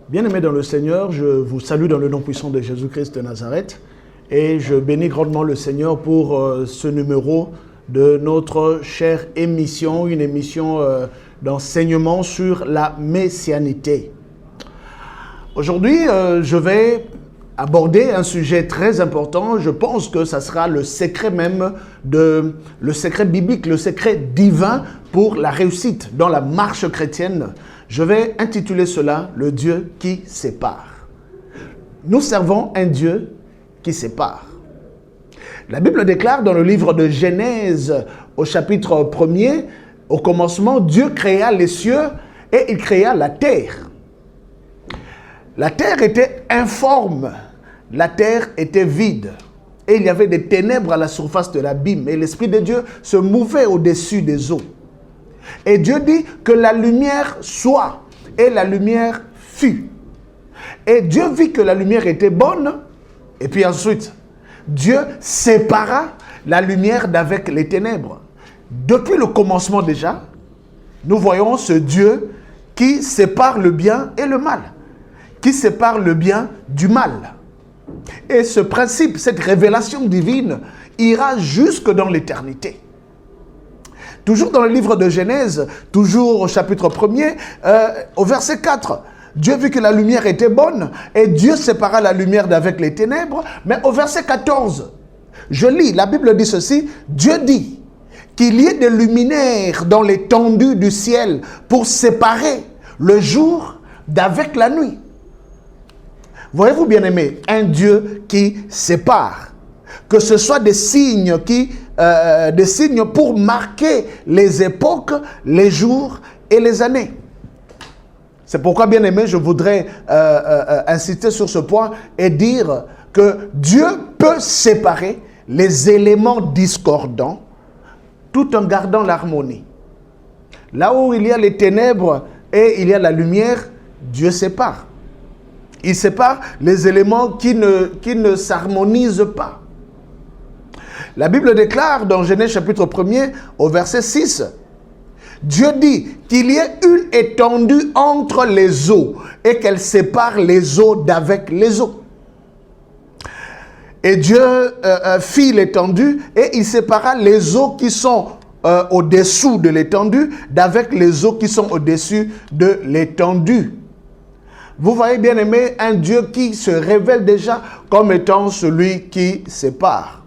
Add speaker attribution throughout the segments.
Speaker 1: Bien-aimés dans le Seigneur, je vous salue dans le nom puissant de Jésus-Christ de Nazareth et je bénis grandement le Seigneur pour ce numéro de notre chère émission, une émission d'enseignement sur la messianité. Aujourd'hui, je vais aborder un sujet très important. Je pense que ça sera le secret même, le secret biblique, le secret divin pour la réussite dans la marche chrétienne. Je vais intituler cela « Le Dieu qui sépare ». Nous servons un Dieu qui sépare. La Bible déclare dans le livre de Genèse, au chapitre 1er, au commencement, Dieu créa les cieux et il créa la terre. La terre était informe, la terre était vide et il y avait des ténèbres à la surface de l'abîme et l'Esprit de Dieu se mouvait au-dessus des eaux. Et Dieu dit que la lumière soit, et la lumière fut. Et Dieu vit que la lumière était bonne, et puis ensuite, Dieu sépara la lumière d'avec les ténèbres. Depuis le commencement déjà, nous voyons ce Dieu qui sépare le bien et le mal, qui sépare le bien du mal. Et ce principe, cette révélation divine, ira jusque dans l'éternité. Toujours dans le livre de Genèse, toujours au chapitre 1er, au verset 4, Dieu vit que la lumière était bonne et Dieu sépara la lumière d'avec les ténèbres. Mais au verset 14, je lis, la Bible dit ceci, Dieu dit qu'il y ait des luminaires dans l'étendue du ciel pour séparer le jour d'avec la nuit. Voyez-vous, bien-aimés, un Dieu qui sépare. Que ce soit des signes pour marquer les époques, les jours et les années. C'est pourquoi, bien aimé, je voudrais insister sur ce point et dire que Dieu peut séparer les éléments discordants tout en gardant l'harmonie. Là où il y a les ténèbres et il y a la lumière, Dieu sépare. Il sépare les éléments qui ne s'harmonisent pas. La Bible déclare dans Genèse chapitre 1er au verset 6, Dieu dit qu'il y ait une étendue entre les eaux et qu'elle sépare les eaux d'avec les eaux. Et Dieu fit l'étendue et il sépara les eaux qui sont au-dessous de l'étendue d'avec les eaux qui sont au-dessus de l'étendue. Vous voyez, bien aimé, un Dieu qui se révèle déjà comme étant celui qui sépare.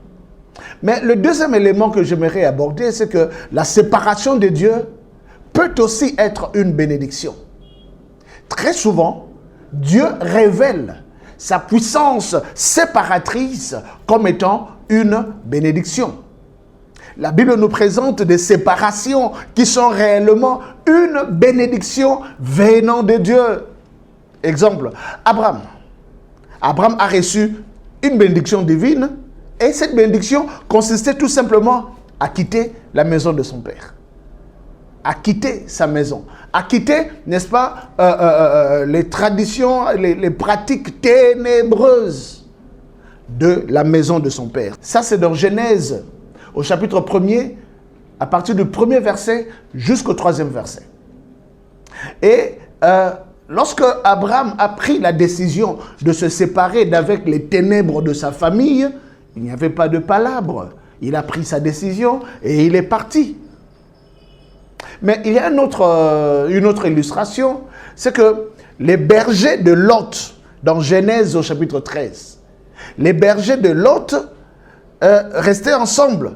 Speaker 1: Mais le deuxième élément que j'aimerais aborder, c'est que la séparation de Dieu peut aussi être une bénédiction. Très souvent, Dieu révèle sa puissance séparatrice comme étant une bénédiction. La Bible nous présente des séparations qui sont réellement une bénédiction venant de Dieu. Exemple, Abraham. Abraham a reçu une bénédiction divine. Et cette bénédiction consistait tout simplement à quitter la maison de son père. À quitter sa maison. À quitter, n'est-ce pas, les traditions, les pratiques ténébreuses de la maison de son père. Ça, c'est dans Genèse, au chapitre 1er, à partir du premier verset jusqu'au 3e verset. Et lorsque Abraham a pris la décision de se séparer d'avec les ténèbres de sa famille, il n'y avait pas de palabre. Il a pris sa décision et il est parti. Mais il y a une autre illustration, c'est que les bergers de Lot, dans Genèse au chapitre 13, les bergers de Lot restaient ensemble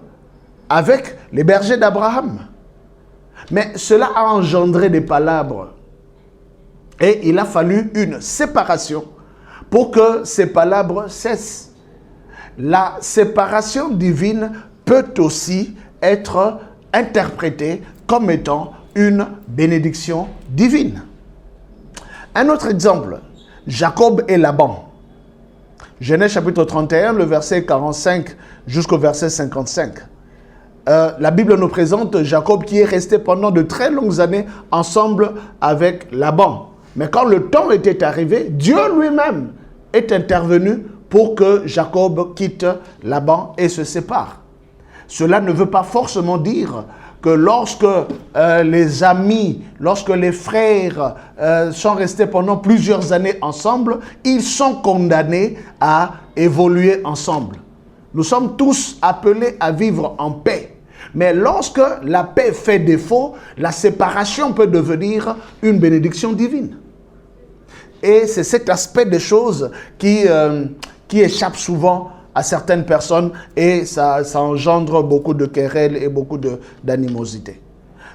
Speaker 1: avec les bergers d'Abraham. Mais cela a engendré des palabres. Et il a fallu une séparation pour que ces palabres cessent. La séparation divine peut aussi être interprétée comme étant une bénédiction divine. Un autre exemple, Jacob et Laban. Genèse chapitre 31, le verset 45 jusqu'au verset 55. La Bible nous présente Jacob qui est resté pendant de très longues années ensemble avec Laban. Mais quand le temps était arrivé, Dieu lui-même est intervenu pour que Jacob quitte Laban et se sépare. Cela ne veut pas forcément dire que lorsque les amis, lorsque les frères sont restés pendant plusieurs années ensemble, ils sont condamnés à évoluer ensemble. Nous sommes tous appelés à vivre en paix. Mais lorsque la paix fait défaut, la séparation peut devenir une bénédiction divine. Et c'est cet aspect des choses qui échappe souvent à certaines personnes et ça engendre beaucoup de querelles et beaucoup d'animosité.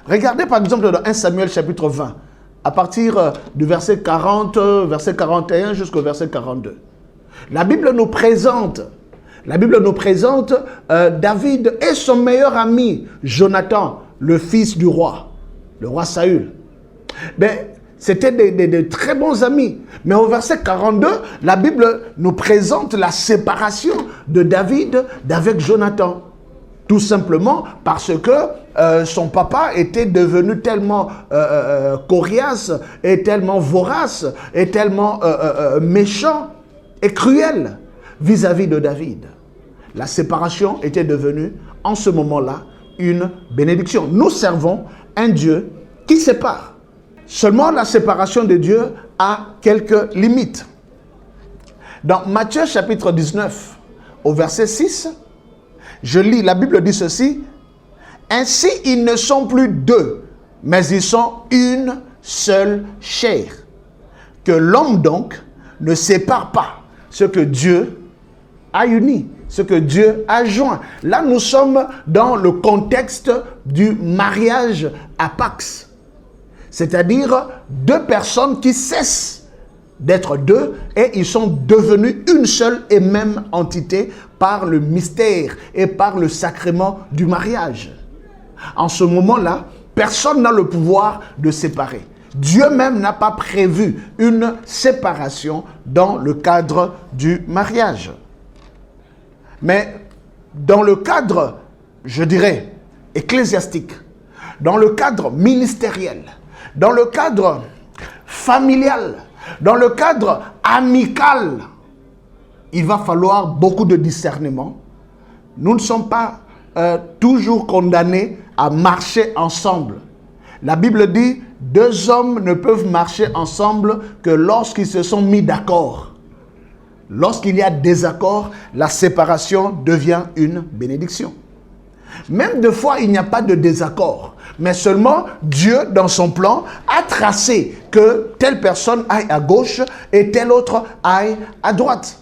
Speaker 1: Regardez par exemple dans 1 Samuel chapitre 20, à partir du verset 40, verset 41 jusqu'au verset 42. La Bible nous présente David et son meilleur ami, Jonathan, le fils du roi, le roi Saül. Mais c'était des très bons amis. Mais au verset 42, la Bible nous présente la séparation de David d'avec Jonathan. Tout simplement parce que son papa était devenu tellement coriace et tellement vorace et tellement méchant et cruel vis-à-vis de David. La séparation était devenue, en ce moment-là, une bénédiction. Nous servons un Dieu qui sépare. Seulement, la séparation de Dieu a quelques limites. Dans Matthieu chapitre 19, au verset 6, je lis, la Bible dit ceci: « Ainsi, ils ne sont plus deux, mais ils sont une seule chair. Que l'homme donc ne sépare pas ce que Dieu a uni, ce que Dieu a joint. » Là, nous sommes dans le contexte du mariage à Pax. C'est-à-dire deux personnes qui cessent d'être deux et ils sont devenus une seule et même entité par le mystère et par le sacrement du mariage. En ce moment-là, personne n'a le pouvoir de séparer. Dieu même n'a pas prévu une séparation dans le cadre du mariage. Mais dans le cadre, je dirais, ecclésiastique, dans le cadre ministériel, dans le cadre familial, dans le cadre amical, il va falloir beaucoup de discernement. Nous ne sommes pas toujours condamnés à marcher ensemble. La Bible dit, deux hommes ne peuvent marcher ensemble que lorsqu'ils se sont mis d'accord. Lorsqu'il y a désaccord, la séparation devient une bénédiction. Même deux fois, il n'y a pas de désaccord. Mais seulement, Dieu, dans son plan, a tracé que telle personne aille à gauche et telle autre aille à droite.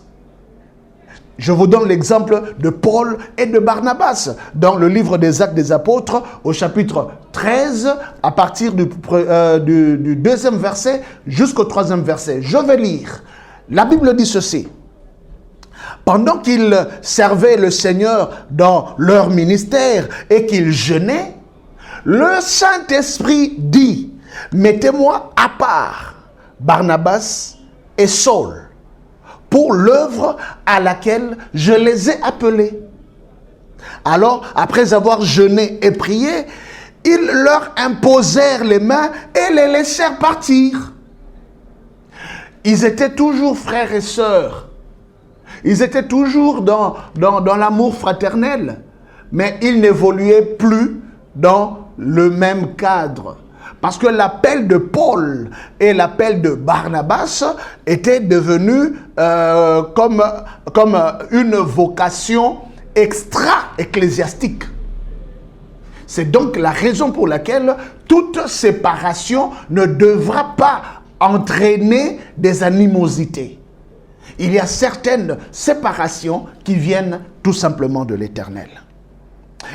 Speaker 1: Je vous donne l'exemple de Paul et de Barnabas. Dans le livre des Actes des Apôtres, au chapitre 13, à partir du deuxième verset jusqu'au troisième verset. Je vais lire. La Bible dit ceci. Pendant qu'ils servaient le Seigneur dans leur ministère et qu'ils jeûnaient, le Saint-Esprit dit, « Mettez-moi à part Barnabas et Saul pour l'œuvre à laquelle je les ai appelés. » Alors, après avoir jeûné et prié, ils leur imposèrent les mains et les laissèrent partir. Ils étaient toujours frères et sœurs. Ils étaient toujours dans l'amour fraternel, mais ils n'évoluaient plus dans le même cadre. Parce que l'appel de Paul et l'appel de Barnabas étaient devenus comme une vocation extra-ecclésiastique. C'est donc la raison pour laquelle toute séparation ne devra pas entraîner des animosités. Il y a certaines séparations qui viennent tout simplement de l'Éternel.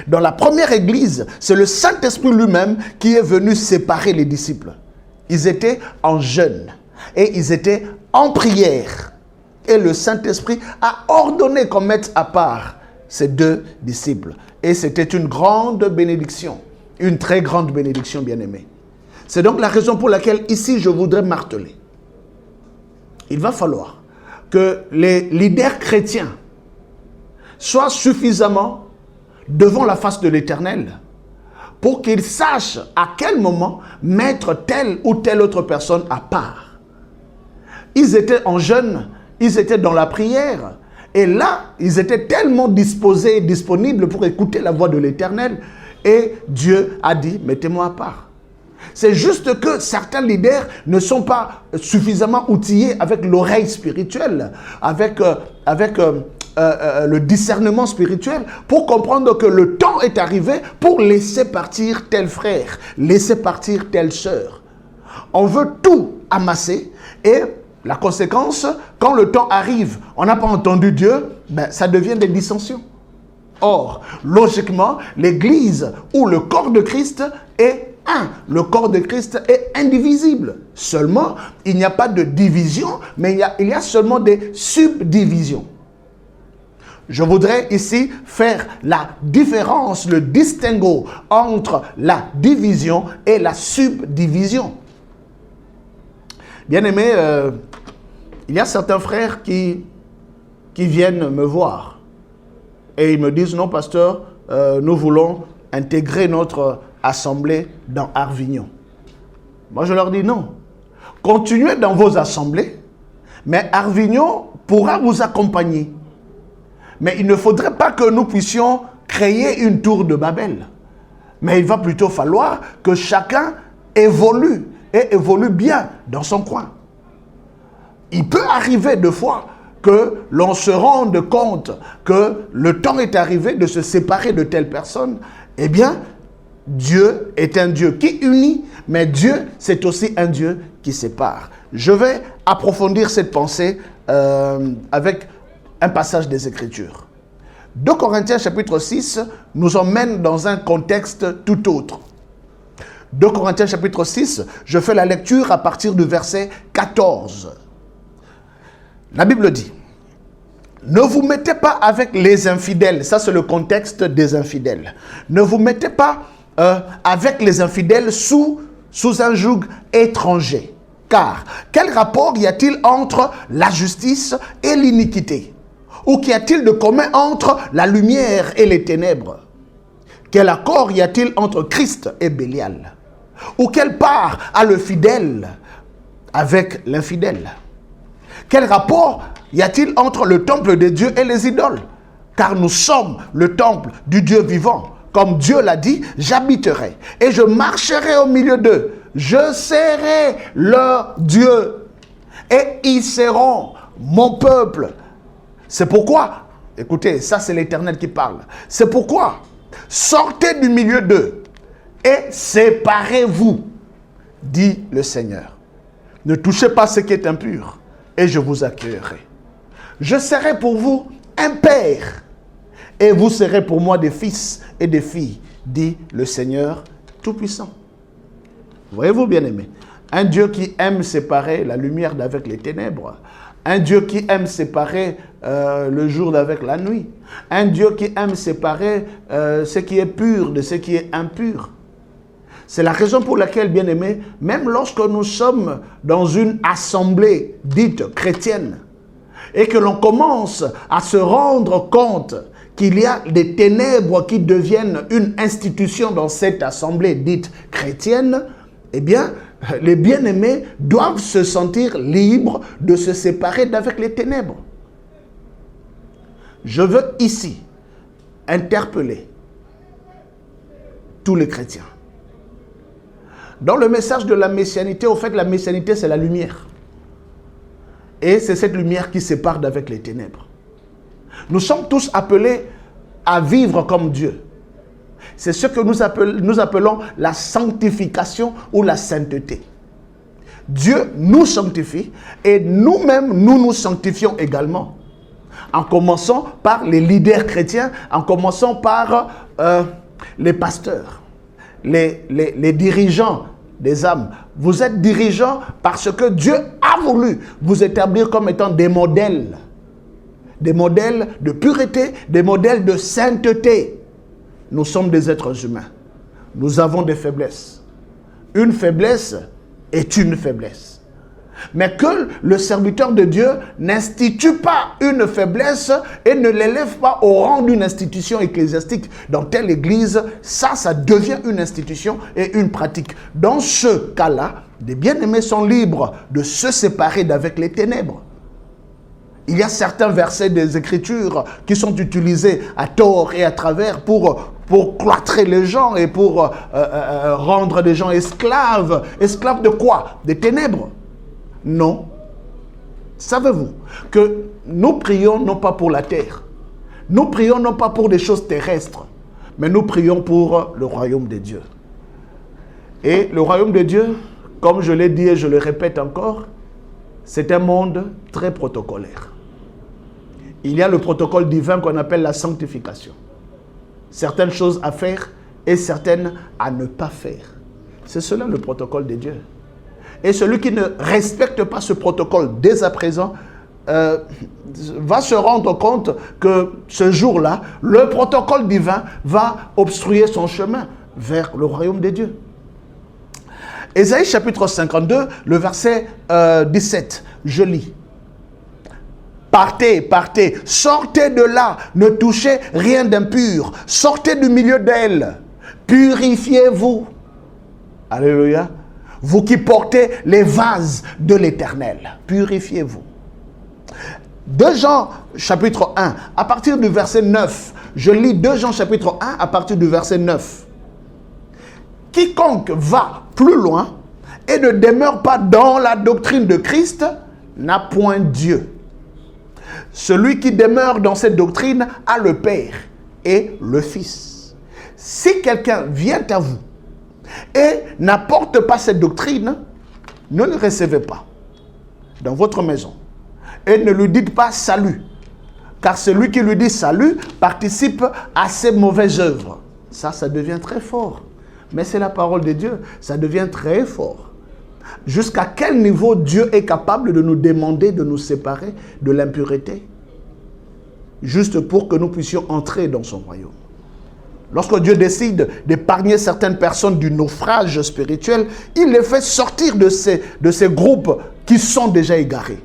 Speaker 1: Dans la première église, c'est le Saint-Esprit lui-même qui est venu séparer les disciples. Ils étaient en jeûne et ils étaient en prière. Et le Saint-Esprit a ordonné qu'on mette à part ces deux disciples. Et c'était une grande bénédiction, une très grande bénédiction, bien-aimée. C'est donc la raison pour laquelle ici je voudrais marteler. Il va falloir que les leaders chrétiens soient suffisamment devant la face de l'Éternel pour qu'ils sachent à quel moment mettre telle ou telle autre personne à part. Ils étaient en jeûne, ils étaient dans la prière, et là, ils étaient tellement disposés et disponibles pour écouter la voix de l'Éternel. et Dieu a dit, mettez-moi à part. C'est juste que certains leaders ne sont pas suffisamment outillés avec l'oreille spirituelle, avec le discernement spirituel pour comprendre que le temps est arrivé pour laisser partir tel frère, laisser partir telle sœur. On veut tout amasser et la conséquence, quand le temps arrive, on n'a pas entendu Dieu, ben, ça devient des dissensions. Or, logiquement, l'Église ou le corps de Christ est un. Le corps de Christ est indivisible. Seulement, il n'y a pas de division, mais il y a seulement des subdivisions. Je voudrais ici faire la différence, le distinguo entre la division et la subdivision. Bien-aimés, il y a certains frères qui viennent me voir et ils me disent, non pasteur, nous voulons intégrer notre assemblée dans Arvignon. Moi je leur dis non, continuez dans vos assemblées, mais Arvignon pourra vous accompagner. Mais il ne faudrait pas que nous puissions créer une tour de Babel. Mais il va plutôt falloir que chacun évolue et évolue bien dans son coin. Il peut arriver deux fois que l'on se rende compte que le temps est arrivé de se séparer de telle personne. Eh bien, Dieu est un Dieu qui unit, mais Dieu, c'est aussi un Dieu qui sépare. Je vais approfondir cette pensée avec un passage des Écritures. 2 Corinthiens chapitre 6 nous emmène dans un contexte tout autre. 2 Corinthiens chapitre 6, je fais la lecture à partir du verset 14. La Bible dit, ne vous mettez pas avec les infidèles, ça c'est le contexte des infidèles. Ne vous mettez pas avec les infidèles sous un joug étranger. Car quel rapport y a-t-il entre la justice et l'iniquité? Ou qu'y a-t-il de commun entre la lumière et les ténèbres? Quel accord y a-t-il entre Christ et Bélial? Ou quelle part a le fidèle avec l'infidèle? Quel rapport y a-t-il entre le temple de Dieu et les idoles? Car nous sommes le temple du Dieu vivant. Comme Dieu l'a dit, j'habiterai et je marcherai au milieu d'eux. Je serai leur Dieu et ils seront mon peuple. C'est pourquoi, écoutez, ça c'est l'Éternel qui parle. C'est pourquoi, sortez du milieu d'eux et séparez-vous, dit le Seigneur. Ne touchez pas ce qui est impur et je vous accueillerai. Je serai pour vous un père et vous serez pour moi des fils et des filles, dit le Seigneur Tout-Puissant. Voyez-vous, bien-aimés, un Dieu qui aime séparer la lumière d'avec les ténèbres, un Dieu qui aime séparer le jour d'avec la nuit, un Dieu qui aime séparer ce qui est pur de ce qui est impur. C'est la raison pour laquelle, bien-aimés, même lorsque nous sommes dans une assemblée dite chrétienne et que l'on commence à se rendre compte qu'il y a des ténèbres qui deviennent une institution dans cette assemblée dite chrétienne, eh bien, les bien-aimés doivent se sentir libres de se séparer d'avec les ténèbres. Je veux ici interpeller tous les chrétiens. Dans le message de la messianité, au fait, la messianité, c'est la lumière. Et c'est cette lumière qui sépare d'avec les ténèbres. Nous sommes tous appelés à vivre comme Dieu. C'est ce que nous appelons la sanctification ou la sainteté. Dieu nous sanctifie et nous-mêmes, nous nous sanctifions également. En commençant par les leaders chrétiens, en commençant par les pasteurs, les dirigeants des âmes. Vous êtes dirigeants parce que Dieu a voulu vous établir comme étant des modèles de pureté, des modèles de sainteté. Nous sommes des êtres humains. Nous avons des faiblesses. Une faiblesse est une faiblesse. Mais que le serviteur de Dieu n'institue pas une faiblesse et ne l'élève pas au rang d'une institution ecclésiastique. Dans telle église, ça devient une institution et une pratique. Dans ce cas-là, les bien-aimés sont libres de se séparer d'avec les ténèbres. Il y a certains versets des Écritures qui sont utilisés à tort et à travers pour pour cloîtrer les gens et pour rendre des gens esclaves. Esclaves de quoi? Des ténèbres? Non. Savez-vous que nous prions non pas pour la terre, nous prions non pas pour des choses terrestres, mais nous prions pour le royaume de Dieu. Et le royaume de Dieu, comme je l'ai dit et je le répète encore, c'est un monde très protocolaire. Il y a le protocole divin qu'on appelle la sanctification. Certaines choses à faire et certaines à ne pas faire. C'est cela le protocole de Dieu. Et celui qui ne respecte pas ce protocole dès à présent va se rendre compte que ce jour-là, le protocole divin va obstruer son chemin vers le royaume de Dieu. Ésaïe chapitre 52, le verset 17, je lis. Partez, partez, sortez de là, ne touchez rien d'impur, sortez du milieu d'elle, purifiez-vous. Alléluia. Vous qui portez les vases de l'Éternel, purifiez-vous. 2 Jean chapitre 1, à partir du verset 9, je lis 2 Jean chapitre 1 à partir du verset 9. Quiconque va plus loin et ne demeure pas dans la doctrine de Christ n'a point Dieu. Celui qui demeure dans cette doctrine a le Père et le Fils. Si quelqu'un vient à vous et n'apporte pas cette doctrine, ne le recevez pas dans votre maison. Et ne lui dites pas salut, car celui qui lui dit salut participe à ses mauvaises œuvres. Ça devient très fort. Mais c'est la parole de Dieu, ça devient très fort. Jusqu'à quel niveau Dieu est capable de nous demander de nous séparer de l'impureté, juste pour que nous puissions entrer dans son royaume. Lorsque Dieu décide d'épargner certaines personnes du naufrage spirituel, il les fait sortir de ces groupes qui sont déjà égarés.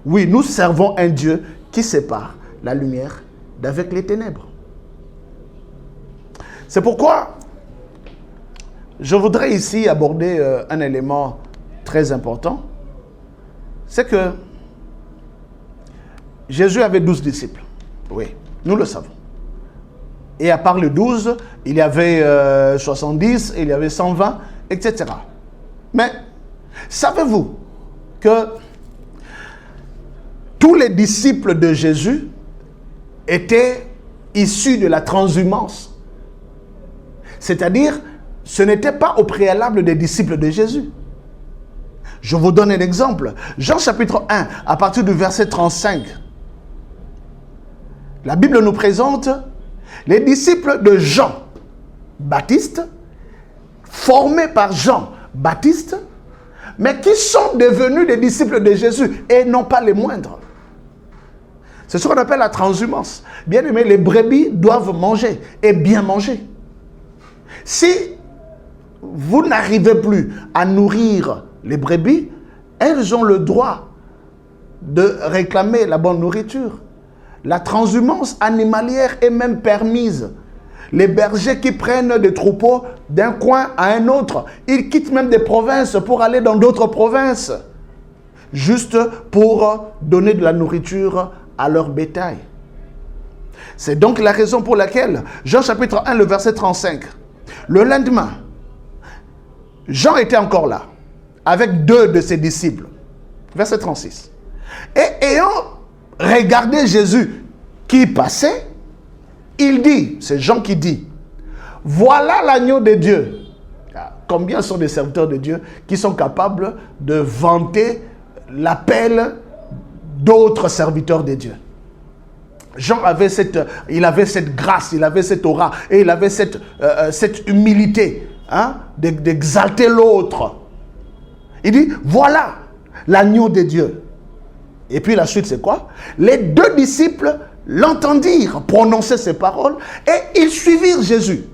Speaker 1: Oui, nous servons un Dieu qui sépare la lumière d'avec les ténèbres. C'est pourquoi je voudrais ici aborder un élément très important. C'est que Jésus avait 12 disciples. Oui, nous le savons. Et à part les 12, il y avait 70, il y avait 120, etc. Mais savez-vous que tous les disciples de Jésus étaient issus de la transhumance? C'est-à-dire, ce n'était pas au préalable des disciples de Jésus. Je vous donne un exemple. Jean chapitre 1, à partir du verset 35. La Bible nous présente les disciples de Jean Baptiste, formés par Jean Baptiste, mais qui sont devenus des disciples de Jésus et non pas les moindres. C'est ce qu'on appelle la transhumance. Bien aimé, les brebis doivent manger et bien manger. Si vous n'arrivez plus à nourrir les brebis, elles ont le droit de réclamer la bonne nourriture. La transhumance animalière est même permise. Les bergers qui prennent des troupeaux d'un coin à un autre, ils quittent même des provinces pour aller dans d'autres provinces, juste pour donner de la nourriture à leur bétail. C'est donc la raison pour laquelle, Jean chapitre 1, le verset 35, le lendemain, Jean était encore là, avec 2 de ses disciples. Verset 36. Et ayant regardé Jésus qui passait, il dit, c'est Jean qui dit, voilà l'agneau de Dieu. Combien sont des serviteurs de Dieu qui sont capables de vanter l'appel d'autres serviteurs de Dieu? Jean avait il avait cette grâce, il avait cette aura, et il avait cette humilité, d'exalter l'autre. Il dit, voilà l'agneau de Dieu. Et puis la suite, c'est quoi? Les 2 disciples l'entendirent prononcer ces paroles et ils suivirent Jésus.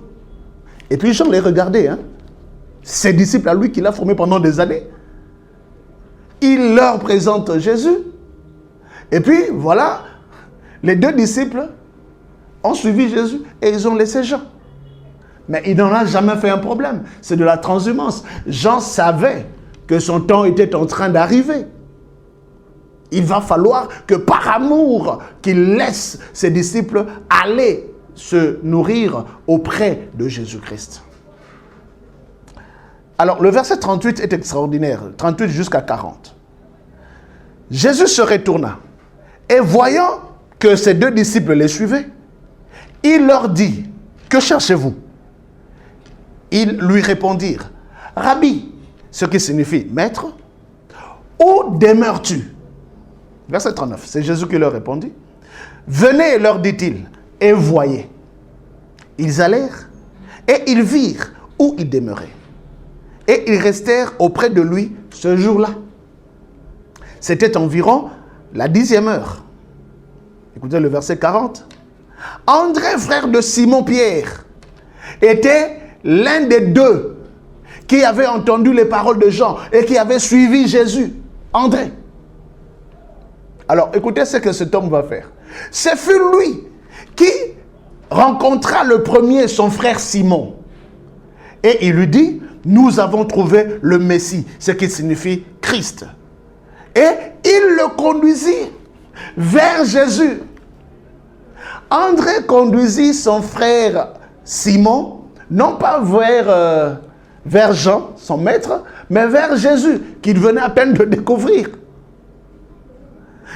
Speaker 1: Et puis Jean les regardait, ces disciples à lui qu'il a formés pendant des années. Il leur présente Jésus. Et puis voilà, les 2 disciples ont suivi Jésus et ils ont laissé Jean. Mais il n'en a jamais fait un problème. C'est de la transhumance. Jean savait que son temps était en train d'arriver. Il va falloir que par amour, qu'il laisse ses disciples aller se nourrir auprès de Jésus-Christ. Alors, le verset 38 est extraordinaire, 38 jusqu'à 40. Jésus se retourna et voyant que ses 2 disciples les suivaient, il leur dit, « Que cherchez-vous » Ils lui répondirent, « Rabbi », ce qui signifie « Maître », « Où demeures-tu » Verset 39, c'est Jésus qui leur répondit. « Venez, leur dit-il, et voyez. » Ils allèrent et ils virent où il demeurait. Et ils restèrent auprès de lui ce jour-là. C'était environ la 10e heure. Écoutez le verset 40. André, frère de Simon-Pierre, était l'un des 2 qui avait entendu les paroles de Jean et qui avait suivi Jésus. André. Alors, écoutez ce que cet homme va faire. Ce fut lui qui rencontra le premier son frère Simon. Et il lui dit, nous avons trouvé le Messie, ce qui signifie Christ. Et il le conduisit vers Jésus. André conduisit son frère Simon, non pas vers Jean, son maître, mais vers Jésus, qu'il venait à peine de découvrir.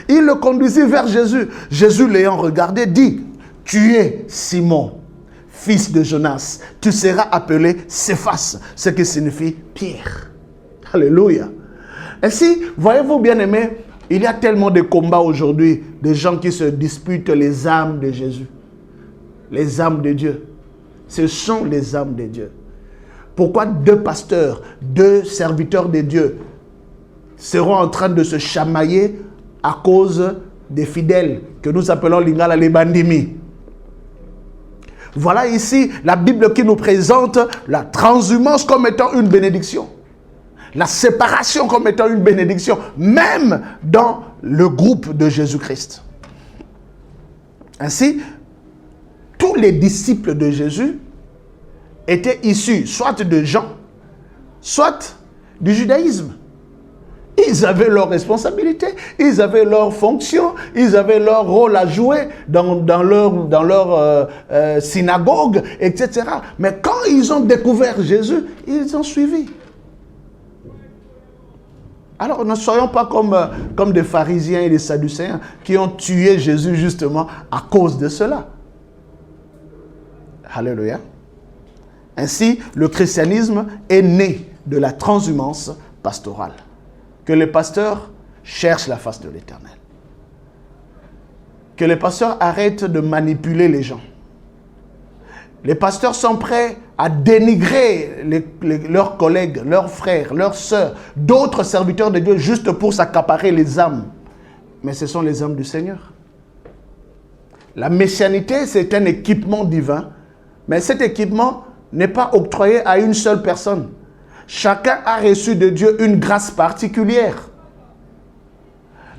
Speaker 1: Il le conduisit vers Jésus. Jésus, l'ayant regardé, dit, « Tu es Simon, fils de Jonas. Tu seras appelé Céphas, ce qui signifie Pierre. » Alléluia. Ainsi, voyez-vous, bien-aimés, il y a tellement de combats aujourd'hui, de gens qui se disputent les âmes de Jésus. Les âmes de Dieu. Ce sont les âmes de Dieu. Pourquoi 2 pasteurs, 2 serviteurs de Dieu seront en train de se chamailler à cause des fidèles que nous appelons Lingala les Bandimi? Voilà ici la Bible qui nous présente la transhumance comme étant une bénédiction. La séparation comme étant une bénédiction, même dans le groupe de Jésus-Christ. Ainsi, tous les disciples de Jésus étaient issus soit de Jean, soit du judaïsme. Ils avaient leurs responsabilités, ils avaient leurs fonctions, ils avaient leur rôle à jouer dans leur synagogue, etc. Mais quand ils ont découvert Jésus, ils ont suivi. Alors ne soyons pas comme des pharisiens et des sadducéens qui ont tué Jésus justement à cause de cela. Alléluia. Ainsi, le christianisme est né de la transhumance pastorale. Que les pasteurs cherchent la face de l'Éternel. Que les pasteurs arrêtent de manipuler les gens. Les pasteurs sont prêts à dénigrer leurs collègues, leurs frères, leurs sœurs, d'autres serviteurs de Dieu juste pour s'accaparer les âmes. Mais ce sont les âmes du Seigneur. La messianité, c'est un équipement divin, mais cet équipement n'est pas octroyé à une seule personne. Chacun a reçu de Dieu une grâce particulière.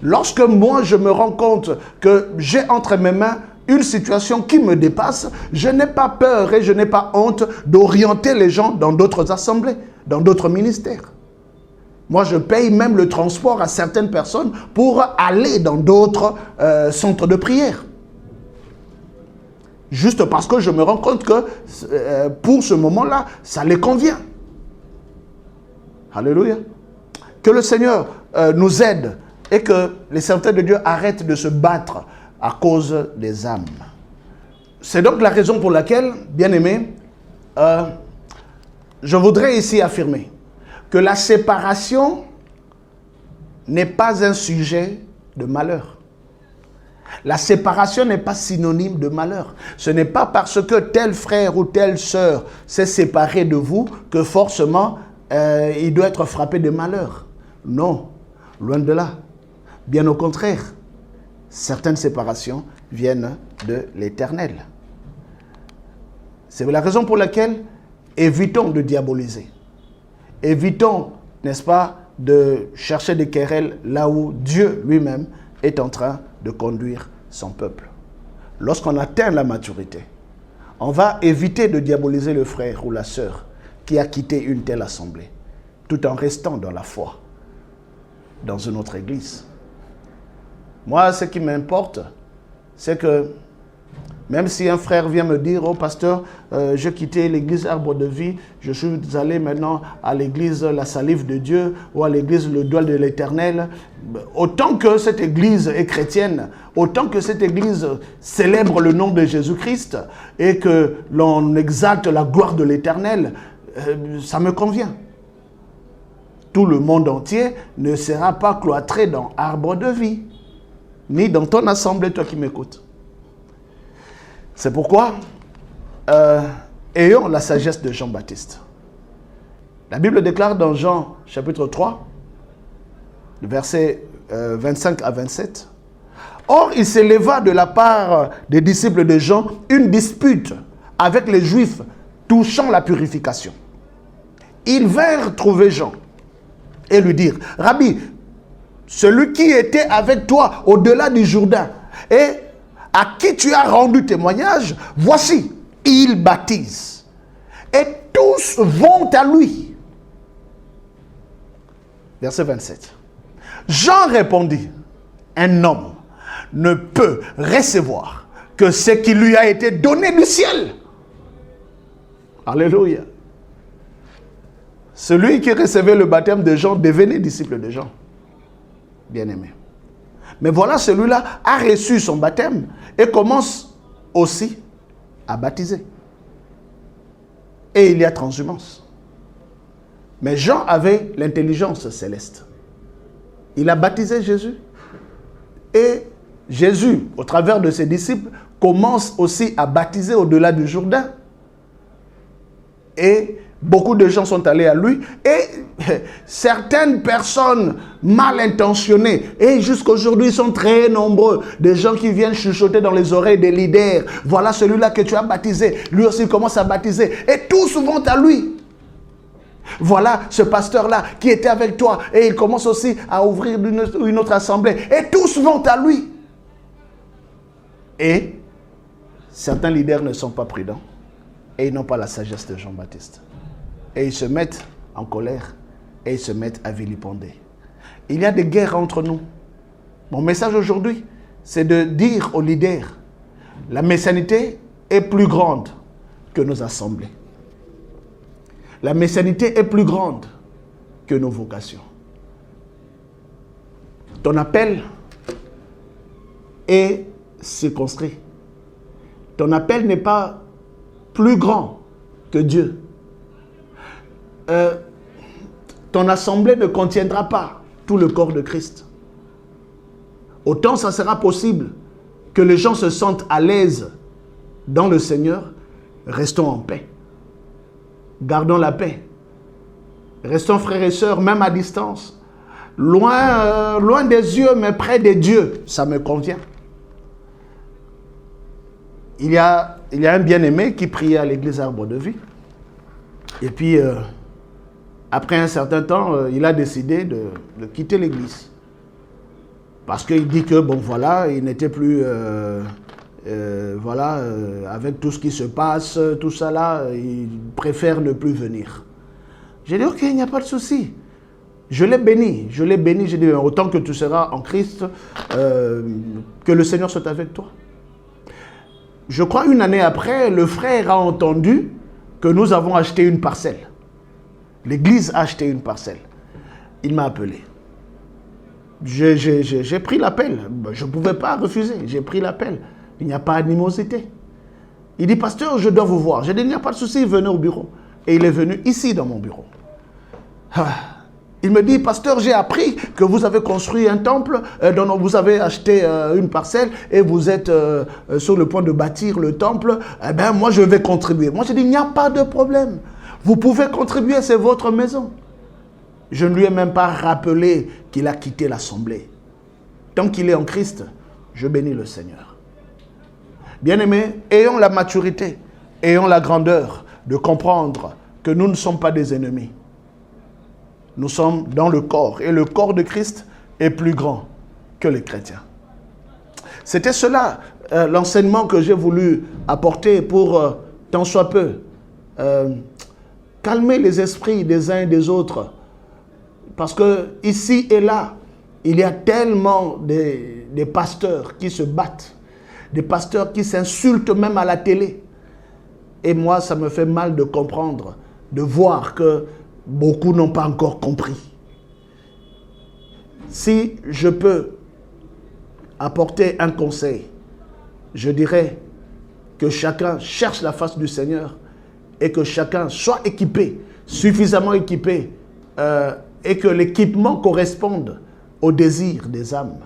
Speaker 1: Lorsque moi je me rends compte que j'ai entre mes mains une situation qui me dépasse, je n'ai pas peur et je n'ai pas honte d'orienter les gens dans d'autres assemblées, dans d'autres ministères. Moi, je paye même le transport à certaines personnes pour aller dans d'autres centres de prière. Juste parce que je me rends compte que pour ce moment-là, ça les convient. Alléluia. Que le Seigneur nous aide et que les serviteurs de Dieu arrêtent de se battre à cause des âmes. C'est donc la raison pour laquelle, bien-aimés, je voudrais ici affirmer que la séparation n'est pas un sujet de malheur. La séparation n'est pas synonyme de malheur. Ce n'est pas parce que tel frère ou telle sœur s'est séparé de vous que forcément il doit être frappé de malheur. Non, loin de là. Bien au contraire, certaines séparations viennent de l'Éternel. C'est la raison pour laquelle évitons de diaboliser. Évitons, n'est-ce pas, de chercher des querelles là où Dieu lui-même est en train de conduire son peuple. Lorsqu'on atteint la maturité, on va éviter de diaboliser le frère ou la sœur qui a quitté une telle assemblée, tout en restant dans la foi, dans une autre église. Moi, ce qui m'importe, c'est que Même si un frère vient me dire, oh pasteur, j'ai quitté l'église Arbre de Vie, je suis allé maintenant à l'église La Salive de Dieu ou à l'église Le Doigt de l'Éternel. Autant que cette église est chrétienne, autant que cette église célèbre le nom de Jésus-Christ et que l'on exalte la gloire de l'Éternel, ça me convient. Tout le monde entier ne sera pas cloîtré dans Arbre de Vie, ni dans ton assemblée, toi qui m'écoutes. C'est pourquoi, ayons la sagesse de Jean-Baptiste. La Bible déclare dans Jean chapitre 3, versets 25 à 27, « Or, il s'éleva de la part des disciples de Jean une dispute avec les Juifs touchant la purification. Ils vinrent trouver Jean et lui dire, « Rabbi, celui qui était avec toi au-delà du Jourdain et à qui tu as rendu témoignage, voici, il baptise. Et tous vont à lui. » Verset 27. Jean répondit, un homme ne peut recevoir que ce qui lui a été donné du ciel. Alléluia. Celui qui recevait le baptême de Jean devenait disciple de Jean. Bien-aimé. Mais voilà, celui-là a reçu son baptême et commence aussi à baptiser. Et il y a transhumance. Mais Jean avait l'intelligence céleste. Il a baptisé Jésus. Et Jésus, au travers de ses disciples, commence aussi à baptiser au-delà du Jourdain. Et beaucoup de gens sont allés à lui et certaines personnes mal intentionnées, et jusqu'aujourd'hui ils sont très nombreux, des gens qui viennent chuchoter dans les oreilles des leaders, voilà celui-là que tu as baptisé, lui aussi commence à baptiser, et tous vont à lui. Voilà ce pasteur-là qui était avec toi et il commence aussi à ouvrir une autre assemblée, et tous vont à lui. Et certains leaders ne sont pas prudents et ils n'ont pas la sagesse de Jean-Baptiste. Et ils se mettent en colère et ils se mettent à vilipender. Il y a des guerres entre nous. Mon message aujourd'hui, c'est de dire aux leaders, la messianité est plus grande que nos assemblées. La messianité est plus grande que nos vocations. Ton appel est circonscrit. Ton appel n'est pas plus grand que Dieu. Ton assemblée ne contiendra pas tout le corps de Christ. Autant ça sera possible que les gens se sentent à l'aise dans le Seigneur, restons en paix. Gardons la paix. Restons frères et sœurs, même à distance. Loin des yeux, mais près des dieux. Ça me convient. Il y a un bien-aimé qui priait à l'église Arbre de Vie. Et puis, après un certain temps, il a décidé de quitter l'église. Parce qu'il dit que, bon voilà, il n'était plus, avec tout ce qui se passe, tout ça là, il préfère ne plus venir. J'ai dit, ok, il n'y a pas de souci. Je l'ai béni, j'ai dit, autant que tu seras en Christ, que le Seigneur soit avec toi. Je crois une année après, le frère a entendu que nous avons acheté une parcelle. L'église a acheté une parcelle. Il m'a appelé. J'ai pris l'appel. Je ne pouvais pas refuser. J'ai pris l'appel. Il n'y a pas d'animosité. Il dit, pasteur, je dois vous voir. J'ai dit, il n'y a pas de souci, venez au bureau. Et il est venu ici dans mon bureau. Il me dit, pasteur, j'ai appris que vous avez construit un temple, dont vous avez acheté une parcelle et vous êtes sur le point de bâtir le temple. Eh bien, moi, je vais contribuer. Moi, j'ai dit, il n'y a pas de problème. Vous pouvez contribuer, c'est votre maison. Je ne lui ai même pas rappelé qu'il a quitté l'assemblée. Tant qu'il est en Christ, je bénis le Seigneur. Bien-aimés, ayons la maturité, ayons la grandeur de comprendre que nous ne sommes pas des ennemis. Nous sommes dans le corps et le corps de Christ est plus grand que les chrétiens. C'était cela, l'enseignement que j'ai voulu apporter pour, tant soit peu, calmer les esprits des uns et des autres. Parce que ici et là, il y a tellement des pasteurs qui se battent, des pasteurs qui s'insultent même à la télé. Et moi, ça me fait mal de comprendre, de voir que beaucoup n'ont pas encore compris. Si je peux apporter un conseil, je dirais que chacun cherche la face du Seigneur et que chacun soit équipé, suffisamment équipé, et que l'équipement corresponde au désir des âmes,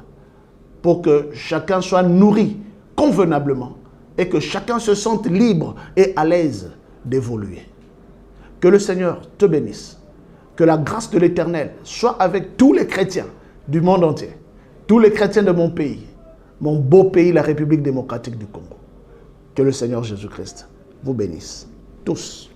Speaker 1: pour que chacun soit nourri convenablement et que chacun se sente libre et à l'aise d'évoluer. Que le Seigneur te bénisse. Que la grâce de l'Éternel soit avec tous les chrétiens du monde entier, tous les chrétiens de mon pays, mon beau pays, la République démocratique du Congo. Que le Seigneur Jésus-Christ vous bénisse tous.